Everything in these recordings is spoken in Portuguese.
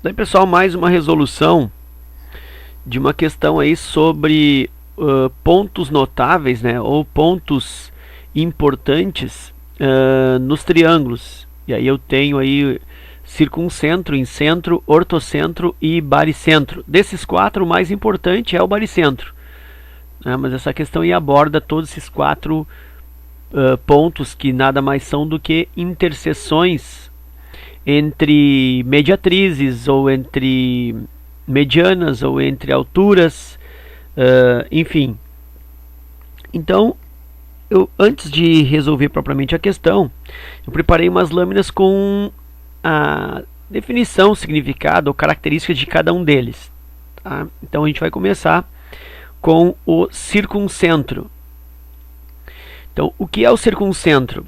Daí, pessoal, mais uma resolução de uma questão aí sobre pontos notáveis, né, ou pontos importantes nos triângulos. E aí eu tenho aí circuncentro, incentro, ortocentro e baricentro. Desses quatro, o mais importante é o baricentro, né, mas essa questão aí aborda todos esses quatro pontos que nada mais são do que interseções entre mediatrizes ou entre medianas ou entre alturas, enfim. Então, antes de resolver propriamente a questão, eu preparei umas lâminas com a definição, significado ou características de cada um deles. Tá? Então a gente vai começar com o circuncentro. Então, o que é o circuncentro?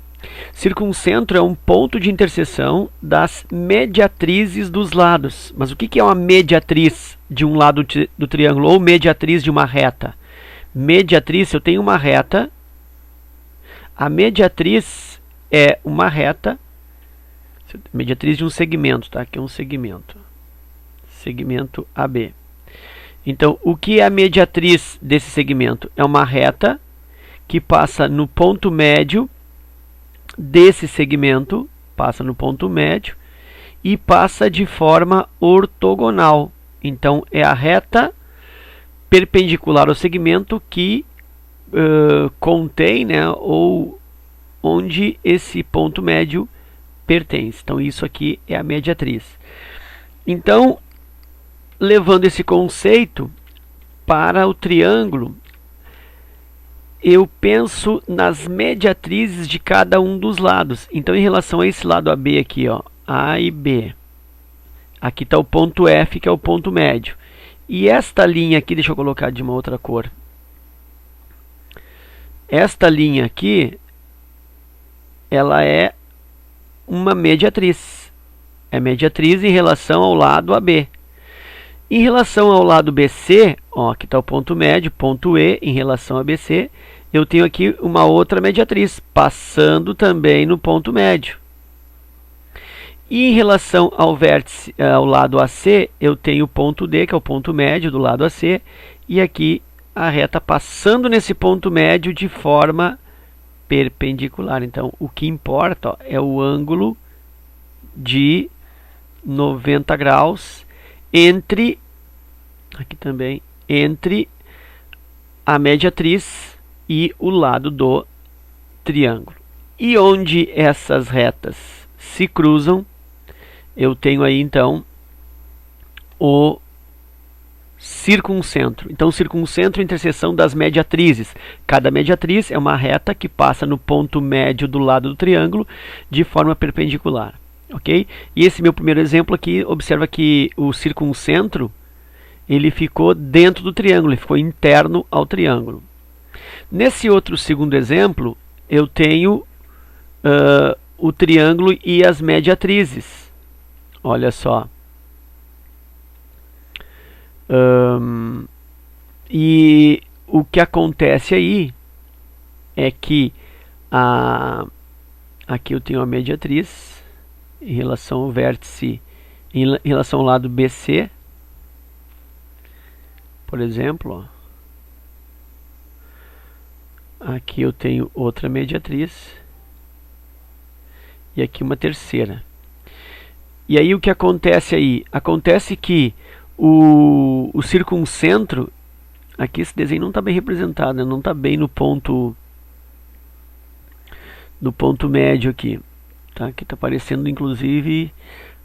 Circuncentro é um ponto de interseção das mediatrizes dos lados. Mas o que é uma mediatriz de um lado do triângulo ou mediatriz de uma reta? Mediatriz, se eu tenho uma reta, a mediatriz é uma reta, mediatriz de um segmento, tá? Aqui é um segmento AB. Então, o que é a mediatriz desse segmento? É uma reta que passa no ponto médio desse segmento, passa no ponto médio e passa de forma ortogonal. Então, é a reta perpendicular ao segmento que contém, né, ou onde esse ponto médio pertence. Então, isso aqui é a mediatriz. Então, levando esse conceito para o triângulo, eu penso nas mediatrizes de cada um dos lados. Então, em relação a esse lado AB aqui, ó, A e B, aqui está o ponto F, que é o ponto médio. E esta linha aqui, deixa eu colocar de uma outra cor. Esta linha aqui, ela é uma mediatriz. É mediatriz em relação ao lado AB. Em relação ao lado BC, ó, aqui está o ponto médio, ponto E, em relação a BC, eu tenho aqui uma outra mediatriz, passando também no ponto médio. E em relação ao vértice, ao lado AC, eu tenho o ponto D, que é o ponto médio do lado AC, e aqui a reta passando nesse ponto médio de forma perpendicular. Então, o que importa, ó, é o ângulo de 90 graus entre, aqui também, entre a mediatriz e o lado do triângulo. E onde essas retas se cruzam, eu tenho aí então o circuncentro. Então, circuncentro é a interseção das mediatrizes. Cada mediatriz é uma reta que passa no ponto médio do lado do triângulo de forma perpendicular. Ok? E esse meu primeiro exemplo aqui, observa que o circuncentro ele ficou dentro do triângulo, ele ficou interno ao triângulo. Nesse outro segundo exemplo, eu tenho o triângulo e as mediatrizes. Olha só. E o que acontece aí é que aqui eu tenho a mediatriz em relação ao vértice, em relação ao lado BC, por exemplo, ó. Aqui eu tenho outra mediatriz e aqui uma terceira. E aí o que acontece aí? Acontece que o circuncentro, aqui esse desenho não está bem representado, né? Não está bem no ponto médio aqui. Tá? Aqui está aparecendo inclusive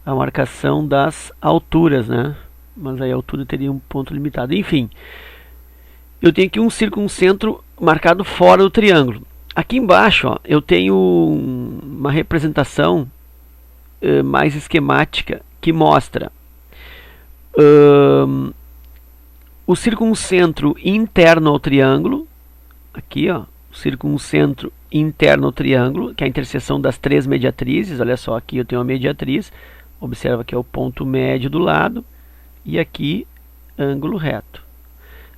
a marcação das alturas, né? Mas aí a altura teria um ponto limitado. Enfim, eu tenho aqui um circuncentro marcado fora do triângulo. Aqui embaixo, ó, eu tenho uma representação mais esquemática que mostra o circuncentro interno ao triângulo. Aqui, ó, o circuncentro interno ao triângulo, que é a interseção das três mediatrizes. Olha só, aqui eu tenho uma mediatriz. Observa que é o ponto médio do lado. E aqui, ângulo reto.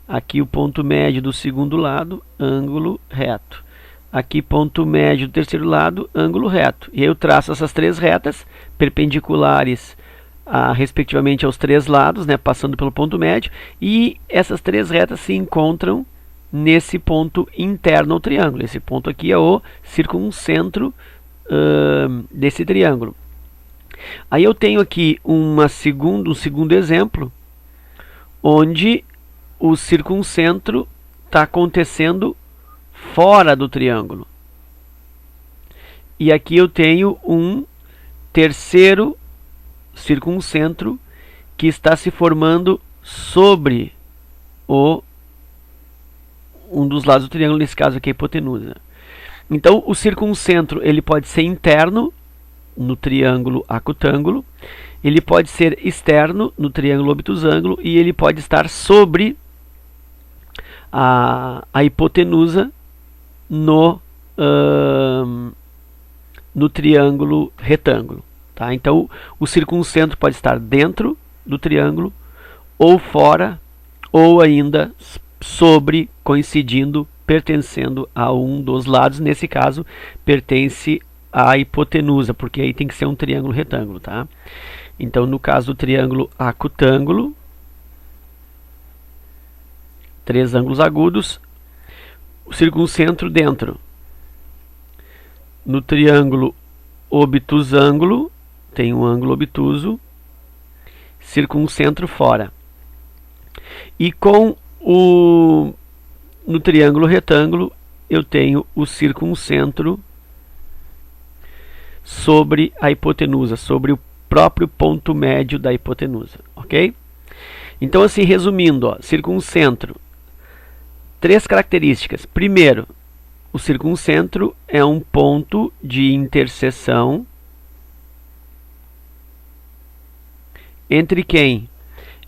Aqui o ponto médio do segundo lado, ângulo reto. Aqui ponto médio do terceiro lado, ângulo reto. E aí eu traço essas três retas perpendiculares respectivamente aos 3 lados, né, passando pelo ponto médio, e essas 3 retas se encontram nesse ponto interno ao triângulo. Esse ponto aqui é o circuncentro desse triângulo. Aí eu tenho aqui um segundo exemplo, onde o circuncentro está acontecendo fora do triângulo. E aqui eu tenho um terceiro circuncentro que está se formando sobre um dos lados do triângulo, nesse caso aqui a hipotenusa. Então o circuncentro ele pode ser interno no triângulo acutângulo, ele pode ser externo no triângulo obtusângulo e ele pode estar sobre a hipotenusa no triângulo retângulo. Tá? Então o circuncentro pode estar dentro do triângulo, ou fora, ou ainda sobre, coincidindo, pertencendo a um dos lados. Nesse caso pertence à hipotenusa, porque aí tem que ser um triângulo retângulo. Tá? Então no caso do triângulo acutângulo, 3 ângulos agudos, o circuncentro dentro. No triângulo obtusângulo, tem um ângulo obtuso, circuncentro fora. E no triângulo retângulo, eu tenho o circuncentro sobre a hipotenusa, sobre o próprio ponto médio da hipotenusa, ok? Então, assim, resumindo, ó, circuncentro, 3 características. Primeiro, o circuncentro é um ponto de interseção entre quem?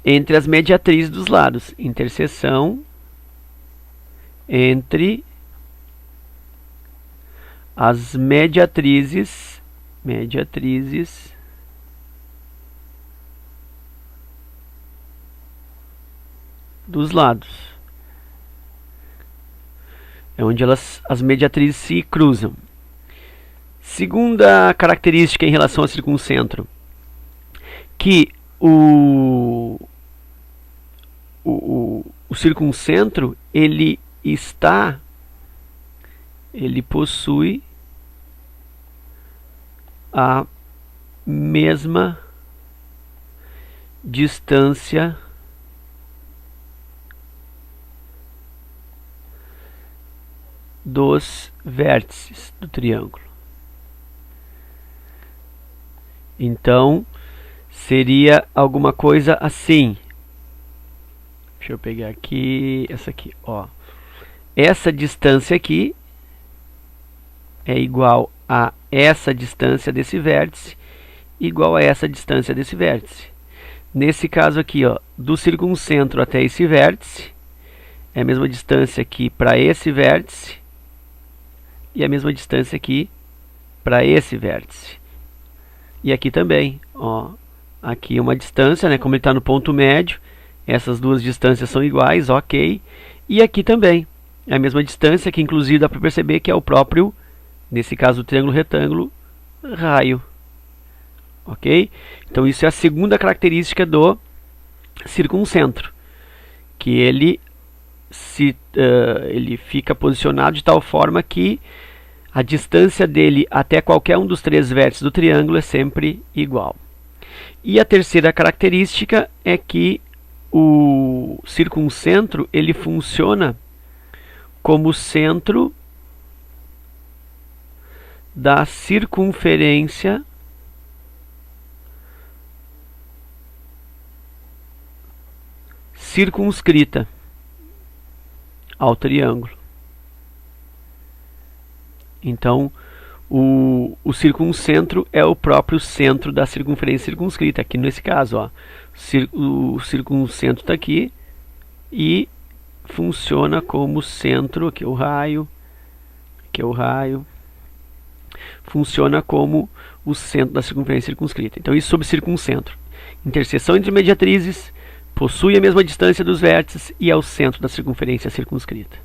Entre as mediatrizes dos lados. Interseção entre as mediatrizes dos lados. É onde as mediatrizes se cruzam. Segunda característica em relação ao circuncentro, que o circuncentro ele possui a mesma distância dos vértices do triângulo. Então seria alguma coisa assim. Deixa eu pegar aqui, essa aqui, ó. Essa distância aqui é igual a essa distância desse vértice, igual a essa distância desse vértice. Nesse caso aqui, ó, do circuncentro até esse vértice, é a mesma distância aqui para esse vértice, e a mesma distância aqui para esse vértice. E aqui também, ó, aqui uma distância, né, como ele está no ponto médio, essas duas distâncias são iguais, ok. E aqui também, é a mesma distância, que inclusive dá para perceber que é o próprio, nesse caso o triângulo retângulo, raio. Ok? Então isso é a segunda característica do circuncentro, que ele fica posicionado de tal forma que a distância dele até qualquer um dos 3 vértices do triângulo é sempre igual. E a terceira característica é que o circuncentro ele funciona como centro da circunferência circunscrita ao triângulo. Então, o circuncentro é o próprio centro da circunferência circunscrita. Aqui nesse caso, ó, o circuncentro está aqui e funciona como centro. Aqui é o raio, aqui é o raio. Funciona como o centro da circunferência circunscrita. Então, isso sobre circuncentro. Interseção entre mediatrizes, possui a mesma distância dos vértices e é o centro da circunferência circunscrita.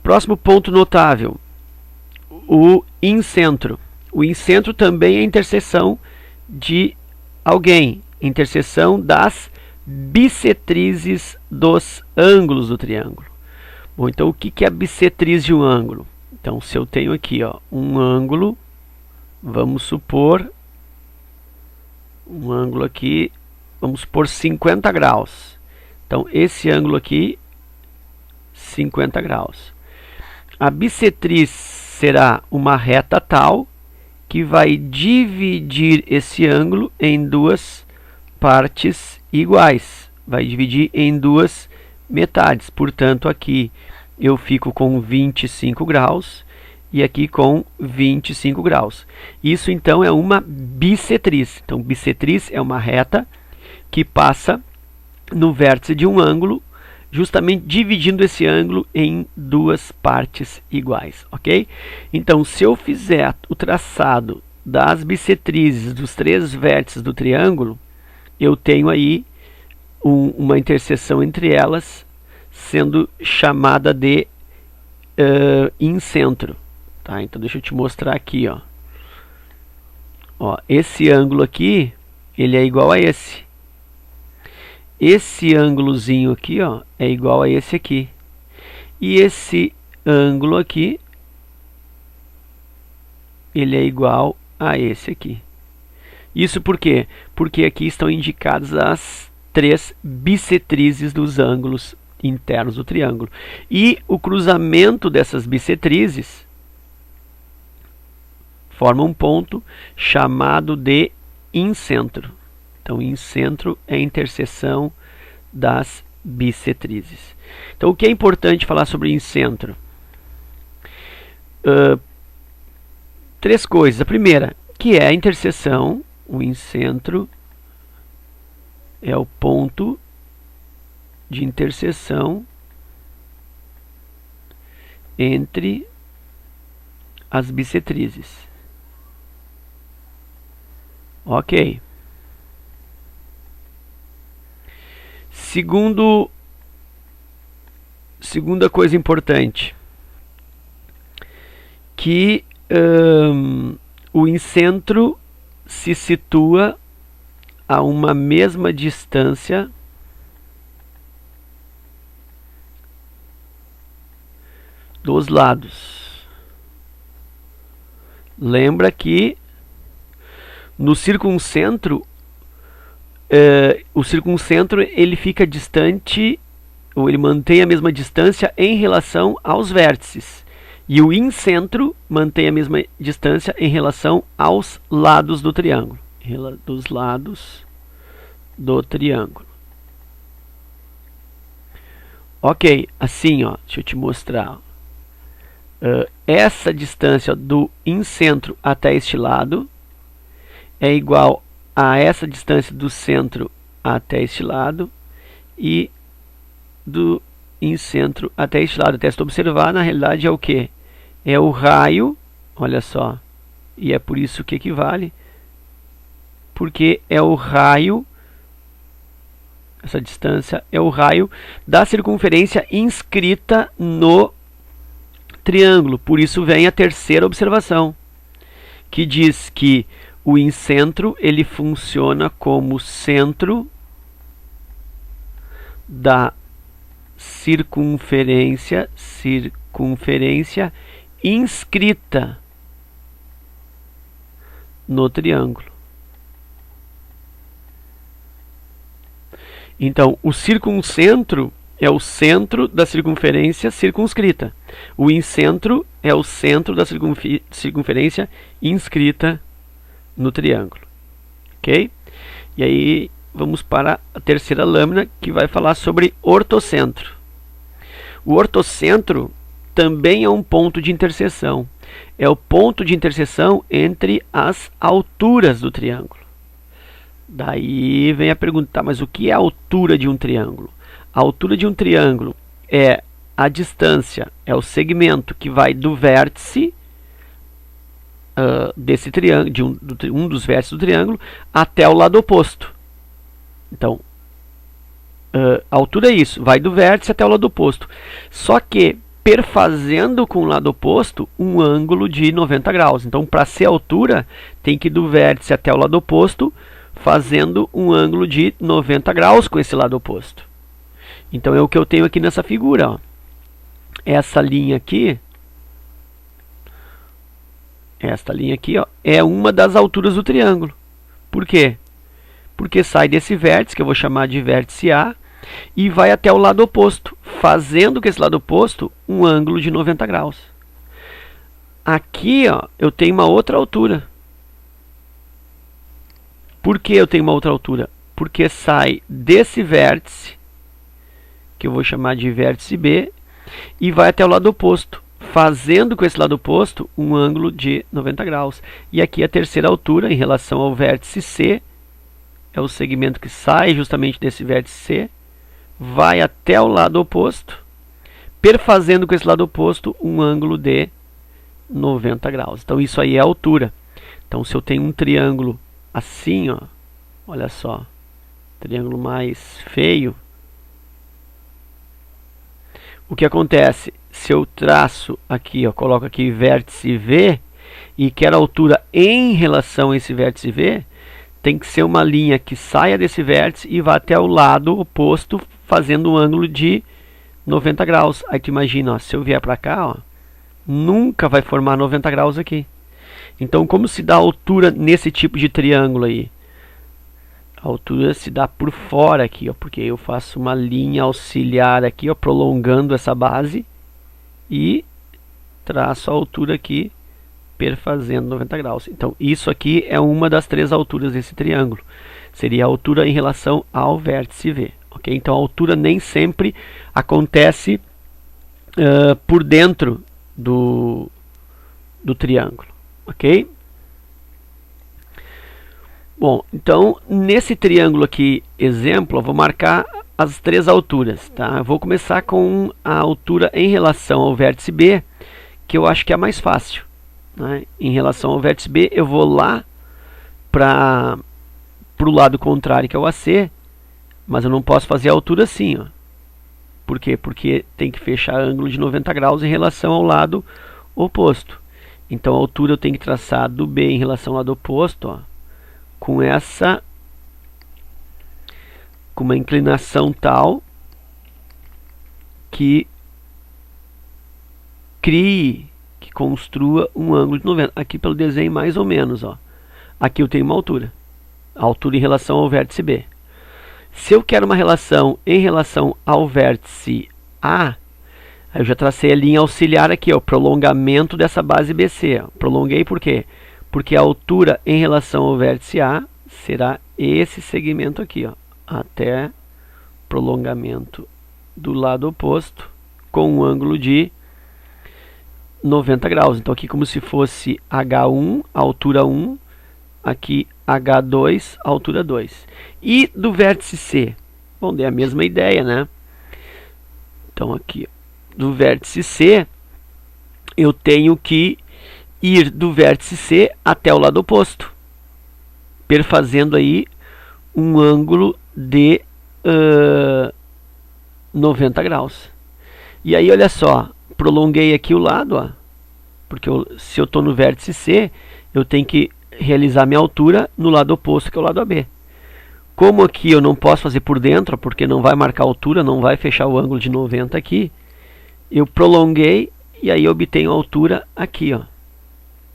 Próximo ponto notável, o incentro. O incentro também é a interseção de alguém. Interseção das bissetrizes dos ângulos do triângulo. Bom, então o que é a bissetriz de um ângulo? Então, se eu tenho aqui, ó, um ângulo, vamos supor, um ângulo aqui, vamos supor 50 graus. Então, esse ângulo aqui, 50 graus. A bissetriz será uma reta tal que vai dividir esse ângulo em duas partes iguais. Vai dividir em duas metades. Portanto, aqui eu fico com 25 graus e aqui com 25 graus. Isso, então, é uma bissetriz. Então, bissetriz é uma reta que passa no vértice de um ângulo, justamente dividindo esse ângulo em duas partes iguais, ok? Então, se eu fizer o traçado das bissetrizes dos três vértices do triângulo, eu tenho aí uma interseção entre elas, sendo chamada de incentro. Tá? Então, deixa eu te mostrar aqui. Ó, esse ângulo aqui, ele é igual a esse. Esse ângulozinho aqui, ó, é igual a esse aqui. E esse ângulo aqui, ele é igual a esse aqui. Isso por quê? Porque aqui estão indicadas as três bissetrizes dos ângulos internos do triângulo. E o cruzamento dessas bissetrizes forma um ponto chamado de incentro. Então, incentro é a interseção das bissetrizes. Então, o que é importante falar sobre incentro? Três coisas. A primeira, que é a interseção, o incentro é o ponto de interseção entre as bissetrizes. Ok. Segunda coisa importante, que o incentro se situa a uma mesma distância dos lados. Lembra que no circuncentro, o circuncentro ele fica distante, ou ele mantém a mesma distância em relação aos vértices. E o incentro mantém a mesma distância em relação aos lados do triângulo. Dos lados do triângulo. Ok, assim, ó, deixa eu te mostrar. Essa distância do incentro até este lado é igual a essa distância do centro até este lado e do incentro até este lado. Até se tu observar, na realidade é o que? É o raio, olha só, e é por isso que equivale, porque é o raio, essa distância é o raio da circunferência inscrita no triângulo. Por isso vem a terceira observação, que diz que o incentro ele funciona como centro da circunferência inscrita no triângulo. Então, o circuncentro é o centro da circunferência circunscrita. O incentro é o centro da circunferência inscrita no triângulo. Ok? E aí vamos para a terceira lâmina, que vai falar sobre ortocentro. O ortocentro também é um ponto de interseção. É o ponto de interseção entre as alturas do triângulo. Daí vem a pergunta, mas o que é a altura de um triângulo? A altura de um triângulo é a distância, é o segmento que vai do vértice desse triângulo, de um dos vértices do triângulo, até o lado oposto. Então, a altura é isso, vai do vértice até o lado oposto. Só que perfazendo com o lado oposto um ângulo de 90 graus. Então, para ser altura, tem que ir do vértice até o lado oposto fazendo um ângulo de 90 graus com esse lado oposto. Então é o que eu tenho aqui nessa figura, ó. Essa linha aqui, esta linha aqui, ó, é uma das alturas do triângulo. Por quê? Porque sai desse vértice, que eu vou chamar de vértice A, e vai até o lado oposto, fazendo com esse lado oposto um ângulo de 90 graus. Aqui, ó, eu tenho uma outra altura. Por que eu tenho uma outra altura? Porque sai desse vértice, que eu vou chamar de vértice B, e vai até o lado oposto, fazendo com esse lado oposto um ângulo de 90 graus. E aqui a terceira altura em relação ao vértice C, é o segmento que sai justamente desse vértice C, vai até o lado oposto, perfazendo com esse lado oposto um ângulo de 90 graus. Então isso aí é a altura. Então se eu tenho um triângulo assim, ó, olha só, triângulo mais feio, o que acontece? Se eu traço aqui, ó, coloco aqui vértice V e quero a altura em relação a esse vértice V, tem que ser uma linha que saia desse vértice e vá até o lado oposto, fazendo um ângulo de 90 graus. Aí tu imagina, ó, se eu vier para cá, ó, nunca vai formar 90 graus aqui. Então, como se dá a altura nesse tipo de triângulo aí? A altura se dá por fora aqui, ó, porque eu faço uma linha auxiliar aqui, ó, prolongando essa base e traço a altura aqui, perfazendo 90 graus. Então, isso aqui é uma das três alturas desse triângulo. Seria a altura em relação ao vértice V. Okay? Então, a altura nem sempre acontece por dentro do triângulo. Ok? Bom, então, nesse triângulo aqui, exemplo, eu vou marcar as três alturas. Tá? Eu vou começar com a altura em relação ao vértice B, que eu acho que é a mais fácil. Né? Em relação ao vértice B, eu vou lá para o lado contrário, que é o AC, mas eu não posso fazer a altura assim. Ó. Por quê? Porque tem que fechar ângulo de 90 graus em relação ao lado oposto. Então, a altura eu tenho que traçar do B em relação ao lado oposto, ó, com uma inclinação tal que que construa um ângulo de 90. Aqui pelo desenho mais ou menos, ó. Aqui eu tenho uma altura. A altura em relação ao vértice B. Se eu quero uma relação em relação ao vértice A, aí eu já tracei a linha auxiliar aqui, ó, o prolongamento dessa base BC. Ó. Prolonguei por quê? Porque a altura em relação ao vértice A será esse segmento aqui, ó, até prolongamento do lado oposto com um ângulo de 90 graus. Então aqui como se fosse H1, altura 1, aqui H2, altura 2. E do vértice C? Bom, é a mesma ideia, né? Então aqui, do vértice C, eu tenho que ir do vértice C até o lado oposto, perfazendo aí um ângulo de 90 graus. E aí, olha só, prolonguei aqui o lado, ó, porque se eu estou no vértice C, eu tenho que realizar minha altura no lado oposto, que é o lado AB. Como aqui eu não posso fazer por dentro, porque não vai marcar a altura, não vai fechar o ângulo de 90 aqui, eu prolonguei e aí obtenho a altura aqui, ó.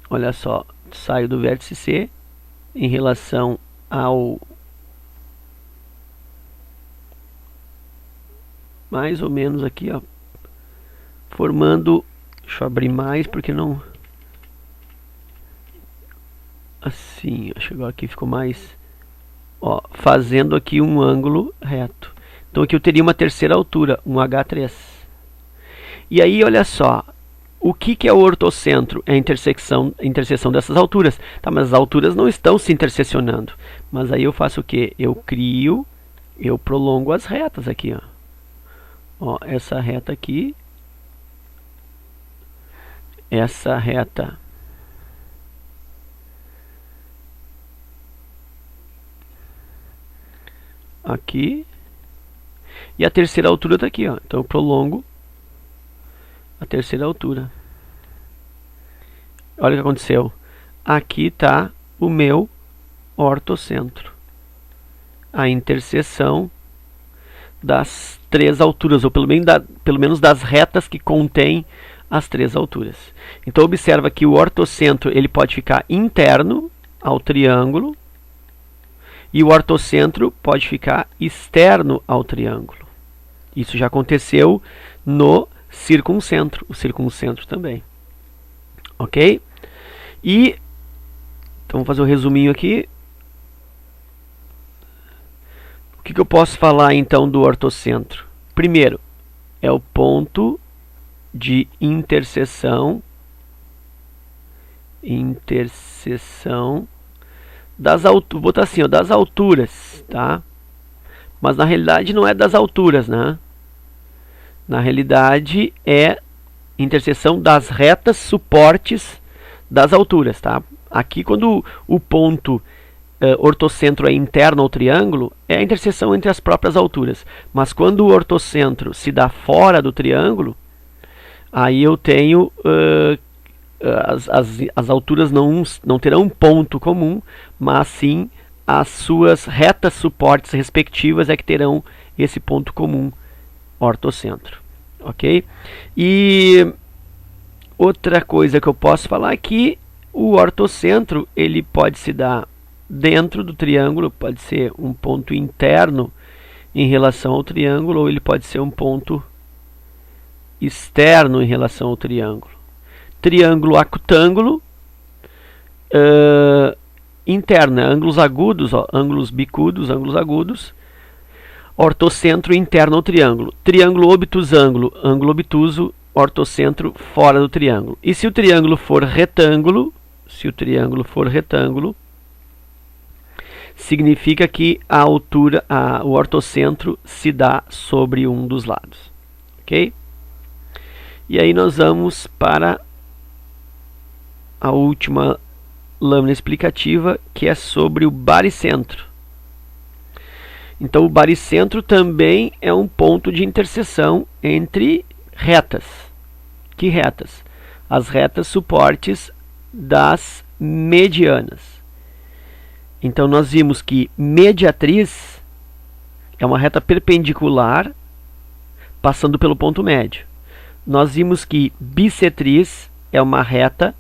Olha só, saio do vértice C em relação ao mais ou menos aqui, ó, formando, deixa eu abrir mais porque não, assim, acho que agora aqui ficou mais, ó, fazendo aqui um ângulo reto. Então aqui eu teria uma terceira altura, um H3. E aí, olha só, o que é o ortocentro? É a interseção dessas alturas. Tá, mas as alturas não estão se intersecionando. Mas aí eu faço o quê? Eu prolongo as retas aqui, ó. Ó, essa reta aqui, essa reta aqui, e a terceira altura está aqui, ó. Então eu prolongo a terceira altura. Olha o que aconteceu. Aqui está o meu ortocentro. a interseção das três alturas, ou pelo menos das retas que contêm as três alturas. Então observa que o ortocentro ele pode ficar interno ao triângulo e o ortocentro pode ficar externo ao triângulo. Isso já aconteceu no circuncentro, o circuncentro também. Ok? E então vamos fazer um resuminho aqui. O que eu posso falar então do ortocentro? Primeiro, é o ponto de interseção das alturas, vou botar assim, ó, das alturas, tá? Mas na realidade não é das alturas, né? Na realidade é interseção das retas suportes das alturas, tá? Aqui quando o ponto ortocentro é interno ao triângulo, é a interseção entre as próprias alturas. Mas quando o ortocentro se dá fora do triângulo, aí eu tenho as alturas não terão um ponto comum, mas sim as suas retas suportes respectivas é que terão esse ponto comum ortocentro. Ok? E outra coisa que eu posso falar é que o ortocentro ele pode se dar dentro do triângulo, pode ser um ponto interno em relação ao triângulo, ou ele pode ser um ponto externo em relação ao triângulo. Triângulo acutângulo, interno, né? Ângulos agudos, ó, ângulos bicudos, ângulos agudos. Ortocentro interno ao triângulo. Triângulo obtusângulo, ângulo obtuso, ortocentro fora do triângulo. E se o triângulo for retângulo, significa que a altura, o ortocentro se dá sobre um dos lados. Ok? E aí nós vamos para a última lâmina explicativa, que é sobre o baricentro. Então o baricentro também é um ponto de interseção entre retas. Que retas? As retas suportes das medianas. Então nós vimos que mediatriz é uma reta perpendicular passando pelo ponto médio. Nós vimos que bissetriz é uma reta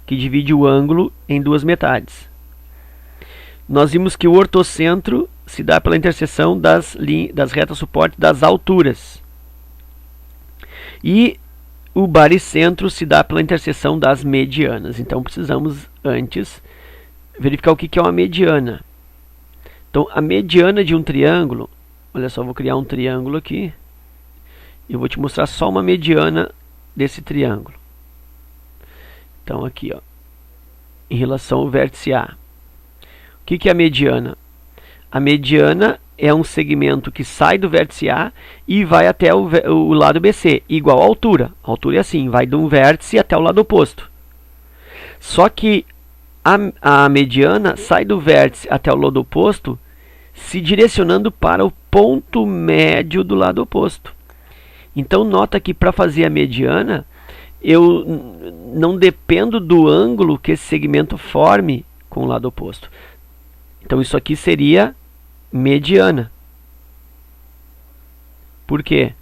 que divide o ângulo em duas metades. Nós vimos que o ortocentro se dá pela interseção das retas suporte das alturas. E o baricentro se dá pela interseção das medianas. Então precisamos antes verificar o que é uma mediana. Então a mediana de um triângulo, olha só, vou criar um triângulo aqui. Eu vou te mostrar só uma mediana desse triângulo. Então aqui, ó, em relação ao vértice A. O que é a mediana? A mediana é um segmento que sai do vértice A e vai até o lado BC, igual à altura. A altura é assim, vai de um vértice até o lado oposto. Só que a mediana sai do vértice até o lado oposto, se direcionando para o ponto médio do lado oposto. Então nota que para fazer a mediana, eu não dependo do ângulo que esse segmento forme com o lado oposto. Então isso aqui seria mediana. Por quê?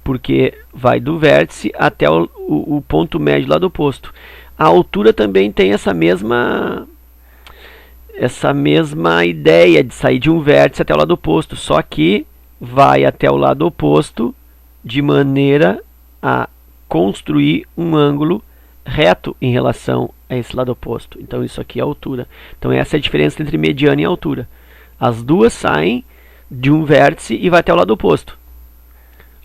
Porque vai do vértice até o ponto médio do lado oposto. A altura também tem essa mesma ideia de sair de um vértice até o lado oposto, só que vai até o lado oposto de maneira a construir um ângulo reto em relação a esse lado oposto. Então isso aqui é a altura. Então essa é a diferença entre mediana e altura. As duas saem de um vértice e vai até o lado oposto.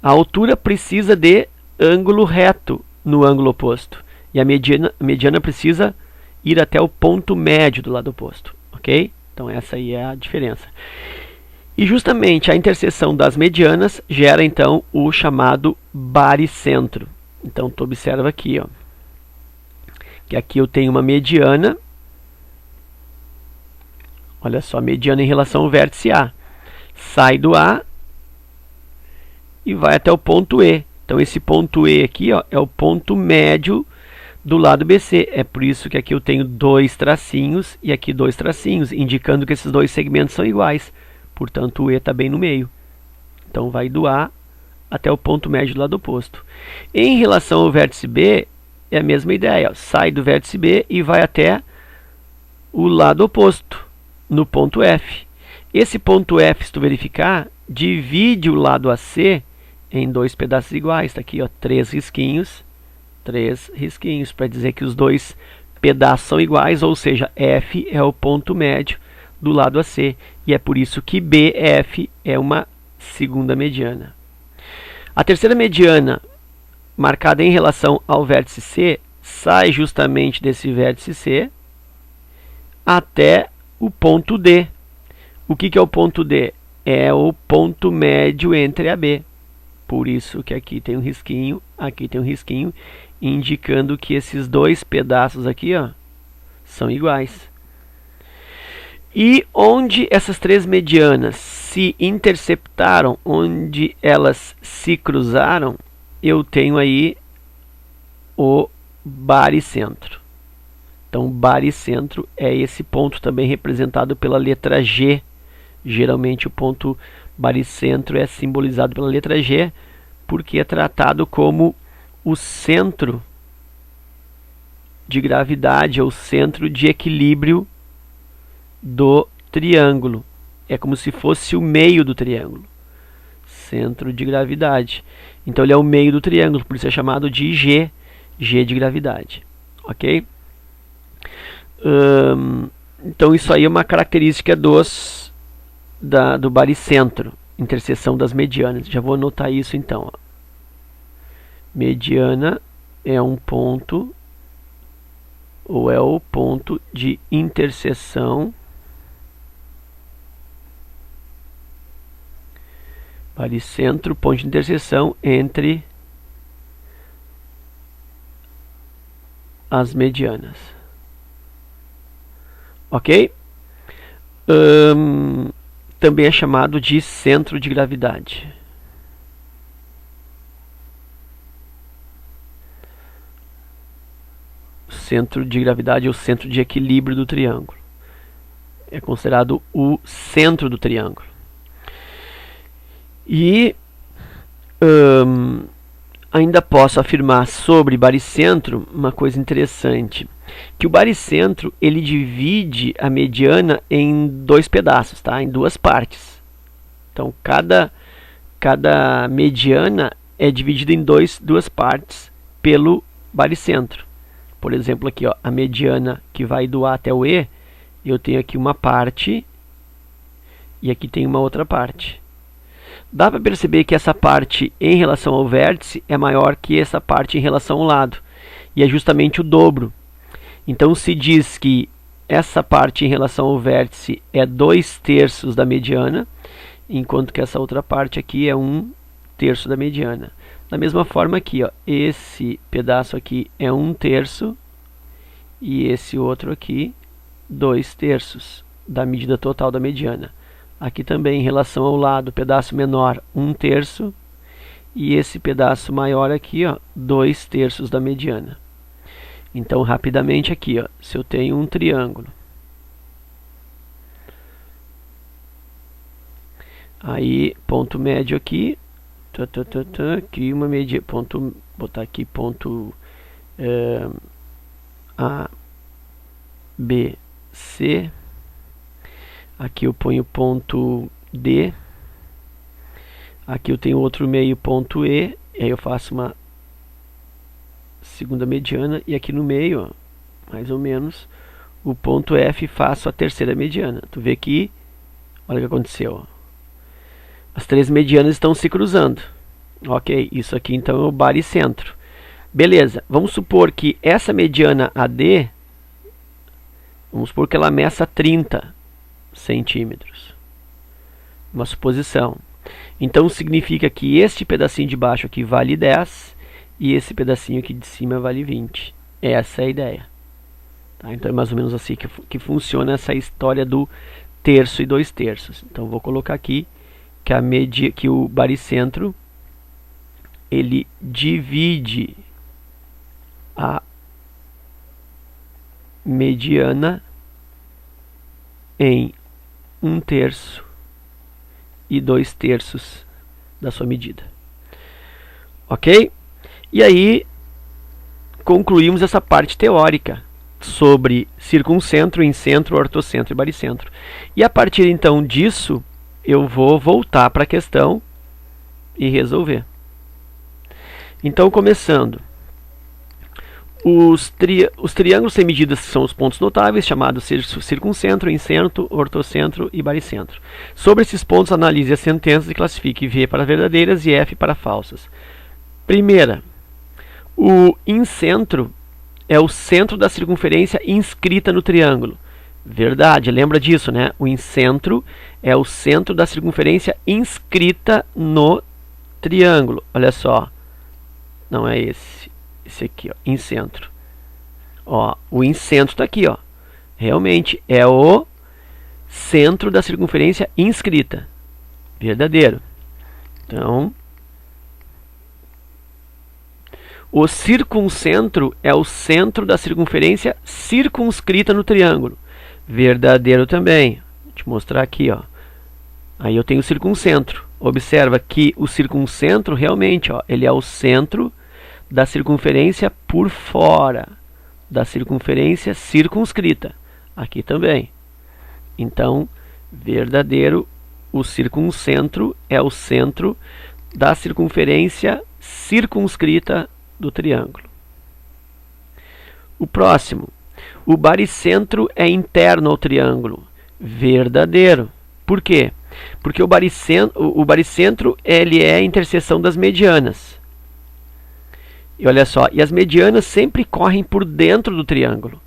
A altura precisa de ângulo reto no ângulo oposto. E a mediana precisa ir até o ponto médio do lado oposto. Ok? Então essa aí é a diferença. E justamente a interseção das medianas gera então o chamado baricentro. Então tu observa aqui, ó, que aqui eu tenho uma mediana. Olha só, mediana em relação ao vértice A. Sai do A e vai até o ponto E. Então esse ponto E aqui, ó, é o ponto médio do lado BC. É por isso que aqui eu tenho dois tracinhos e aqui dois tracinhos, indicando que esses dois segmentos são iguais. portanto o E está bem no meio. Então vai do A até o ponto médio do lado oposto. Em relação ao vértice B, é a mesma ideia. Ó. Sai do vértice B e vai até o lado oposto, no ponto F. Esse ponto F, se tu verificar, divide o lado AC em dois pedaços iguais. Está aqui, ó, três risquinhos, para dizer que os dois pedaços são iguais, ou seja, F é o ponto médio do lado AC. E é por isso que BF é uma segunda mediana. A terceira mediana, marcada em relação ao vértice C, sai justamente desse vértice C até o ponto D. O que é o ponto D? É o ponto médio entre a B. Por isso que aqui tem um risquinho, aqui tem um risquinho, indicando que esses dois pedaços aqui, ó, são iguais. E onde essas três medianas se interceptaram, onde elas se cruzaram, eu tenho aí o baricentro. Então, baricentro é esse ponto também representado pela letra G. Geralmente o ponto baricentro é simbolizado pela letra G, porque é tratado como o centro de gravidade, ou centro de equilíbrio do triângulo. É como se fosse o meio do triângulo. Centro de gravidade. Então ele é o meio do triângulo, por isso é chamado de G, G de gravidade. Ok? Então isso aí é uma característica do baricentro, interseção das medianas. Já vou anotar isso então. Ó. Mediana é um ponto, ou é o ponto de interseção. Baricentro, ponto de interseção entre as medianas. Ok? Também é chamado de centro de gravidade. Centro de gravidade é o centro de equilíbrio do triângulo. É considerado o centro do triângulo. E ainda posso afirmar sobre baricentro uma coisa interessante, que o baricentro ele divide a mediana em dois pedaços, tá? Em duas partes. Então cada mediana é dividida em duas partes pelo baricentro. Por exemplo, aqui, ó, a mediana que vai do A até o E, eu tenho aqui uma parte e aqui tem uma outra parte. Dá para perceber que essa parte em relação ao vértice é maior que essa parte em relação ao lado. E é justamente o dobro. Então se diz que essa parte em relação ao vértice é 2/3 da mediana, enquanto que essa outra parte aqui é 1/3 da mediana. Da mesma forma aqui, ó, esse pedaço aqui é 1/3 e esse outro aqui 2/3 da medida total da mediana. Aqui também, em relação ao lado, pedaço menor, 1/3. E esse pedaço maior aqui, ó, 2/3 da mediana. Então, rapidamente aqui, ó, se eu tenho um triângulo. Aí, ponto médio aqui. Aqui uma medida. Ponto, botar aqui ponto A, B, C. Aqui eu ponho ponto D. Aqui eu tenho outro meio ponto E. E aí eu faço uma segunda mediana. E aqui no meio, ó, mais ou menos, o ponto F faço a terceira mediana. Tu vê que, olha o que aconteceu. Ó. As três medianas estão se cruzando. Ok, isso aqui então é o baricentro. Beleza, vamos supor que essa mediana AD, vamos supor que ela meça 30 centímetros. Uma suposição. Então significa que este pedacinho de baixo aqui vale 10 e esse pedacinho aqui de cima vale 20. Essa é a ideia. Tá? Então é mais ou menos assim que funciona essa história do terço e 2/3. Então vou colocar aqui que o baricentro ele divide a mediana em 1/3 e 2/3 da sua medida. Ok? E aí, concluímos essa parte teórica sobre circuncentro, incentro, ortocentro e baricentro. E a partir então disso, eu vou voltar para a questão e resolver. Então, começando. Os triângulos sem medidas são os pontos notáveis, chamados circuncentro, incentro, ortocentro e baricentro. Sobre esses pontos, analise as sentenças e classifique V para verdadeiras e F para falsas. Primeira, o incentro é o centro da circunferência inscrita no triângulo. Verdade, lembra disso, né? O incentro é o centro da circunferência inscrita no triângulo. Olha só, não é esse. Esse aqui, ó, incentro. Ó, o incentro está aqui, ó. Realmente é o centro da circunferência inscrita. Verdadeiro. Então, o circuncentro é o centro da circunferência circunscrita no triângulo. Verdadeiro também. Vou te mostrar aqui, ó. Aí eu tenho o circuncentro. Observa que o circuncentro realmente, ó, ele é o centro da circunferência por fora, da circunferência circunscrita. Aqui também. Então, verdadeiro, o circuncentro é o centro da circunferência circunscrita do triângulo. O próximo. O baricentro é interno ao triângulo. Verdadeiro. Por quê? Porque o baricentro ele é a interseção das medianas. E olha só, e as medianas sempre correm por dentro do triângulo.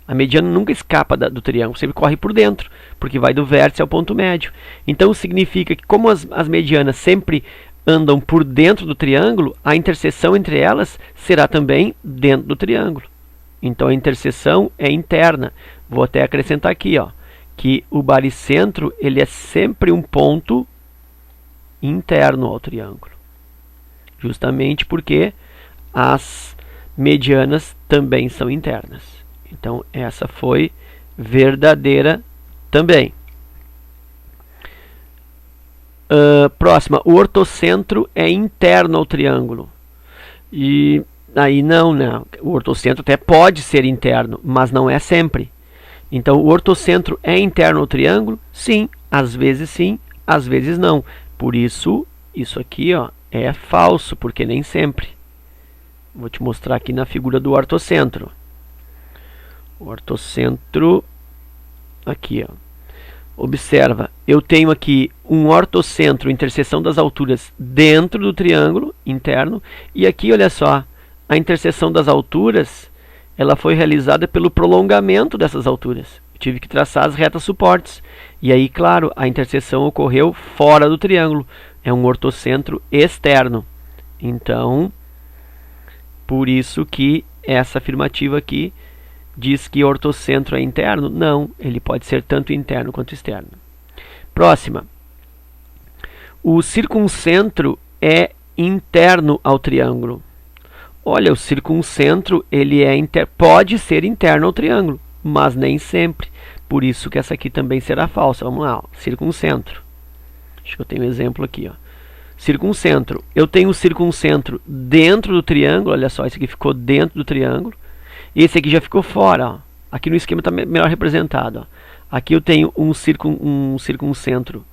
A mediana nunca escapa do triângulo, sempre corre por dentro, porque vai do vértice ao ponto médio. Então significa que como as medianas sempre andam por dentro do triângulo, a interseção entre elas será também dentro do triângulo. Então a interseção é interna. Vou até acrescentar aqui, ó, que o baricentro ele é sempre um ponto interno ao triângulo. Justamente porque as medianas também são internas. Então, essa foi verdadeira também. Próxima, o ortocentro é interno ao triângulo. E aí não. O ortocentro até pode ser interno, mas não é sempre. Então, o ortocentro é interno ao triângulo? Sim, às vezes não. Por isso, isso aqui, ó, é falso, porque nem sempre. Vou te mostrar aqui na figura do ortocentro. O ortocentro, aqui, ó. Observa, eu tenho aqui um ortocentro, interseção das alturas dentro do triângulo interno. E aqui, olha só, a interseção das alturas, ela foi realizada pelo prolongamento dessas alturas. Eu tive que traçar as retas suportes. E aí, claro, a interseção ocorreu fora do triângulo. É um ortocentro externo. Então, por isso que essa afirmativa aqui diz que ortocentro é interno. Não, ele pode ser tanto interno quanto externo. Próxima. O circuncentro é interno ao triângulo. Olha, o circuncentro ele pode ser interno ao triângulo, mas nem sempre. Por isso que essa aqui também será falsa. Vamos lá, ó. Circuncentro. Acho que eu tenho um exemplo aqui, ó. Circuncentro. Eu tenho o circuncentro dentro do triângulo. Olha só, esse aqui ficou dentro do triângulo. Esse aqui já ficou fora. Ó. Aqui no esquema está melhor representado. Ó. Aqui eu tenho um circuncentro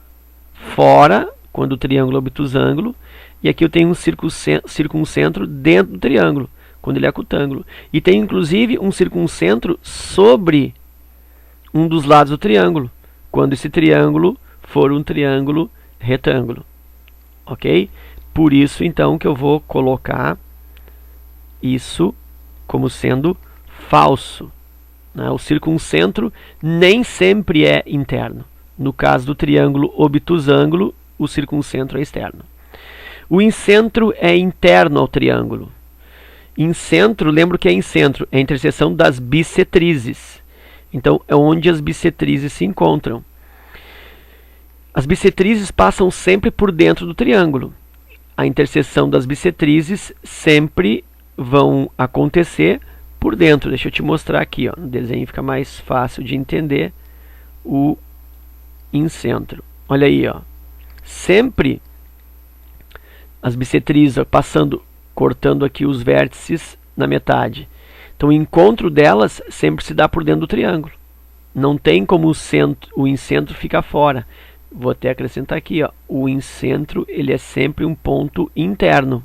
fora, quando o triângulo é obtusângulo. E aqui eu tenho um circuncentro dentro do triângulo, quando ele é acutângulo. E tem inclusive um circuncentro sobre um dos lados do triângulo, quando esse triângulo for um triângulo retângulo. Ok? Por isso, então, que eu vou colocar isso como sendo falso. Né? O circuncentro nem sempre é interno. No caso do triângulo obtusângulo, o circuncentro é externo. O incentro é interno ao triângulo. Incentro, lembro que é incentro, é a interseção das bissetrizes. Então, é onde as bissetrizes se encontram. As bissetrizes passam sempre por dentro do triângulo. A interseção das bissetrizes sempre vão acontecer por dentro. Deixa eu te mostrar aqui, ó. No desenho fica mais fácil de entender o incentro. Olha aí, ó. sempre as bissetrizes cortando aqui os vértices na metade. Então o encontro delas sempre se dá por dentro do triângulo. Não tem como o incentro ficar fora. Vou até acrescentar aqui, ó, o incentro ele é sempre um ponto interno.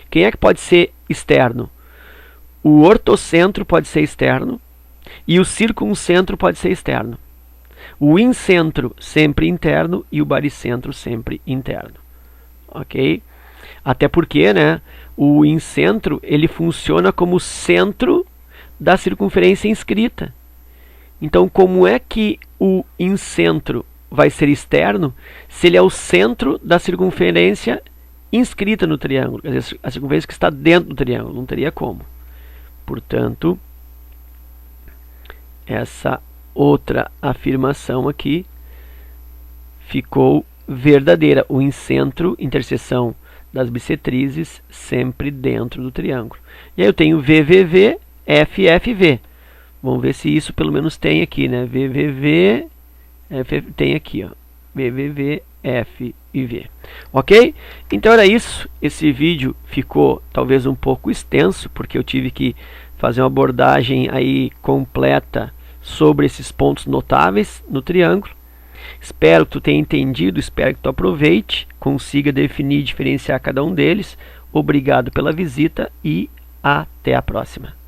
Quem é que pode ser externo? O ortocentro pode ser externo e o circuncentro pode ser externo. O incentro sempre interno e o baricentro sempre interno. Ok? Até porque, né, o incentro ele funciona como centro da circunferência inscrita. Então, como é que o incentro vai ser externo se ele é o centro da circunferência inscrita no triângulo? Quer dizer, a circunferência que está dentro do triângulo. Não teria como. Portanto, essa outra afirmação aqui ficou verdadeira. O incentro, interseção das bissetrizes, sempre dentro do triângulo. E aí eu tenho VVV, FFV. Vamos ver se isso pelo menos tem aqui, né? VVV, tem aqui, ó. VVV, F e V. Ok? Então era isso. Esse vídeo ficou talvez um pouco extenso, porque eu tive que fazer uma abordagem aí completa sobre esses pontos notáveis no triângulo. Espero que tu tenha entendido, espero que tu aproveite, consiga definir e diferenciar cada um deles. Obrigado pela visita e até a próxima.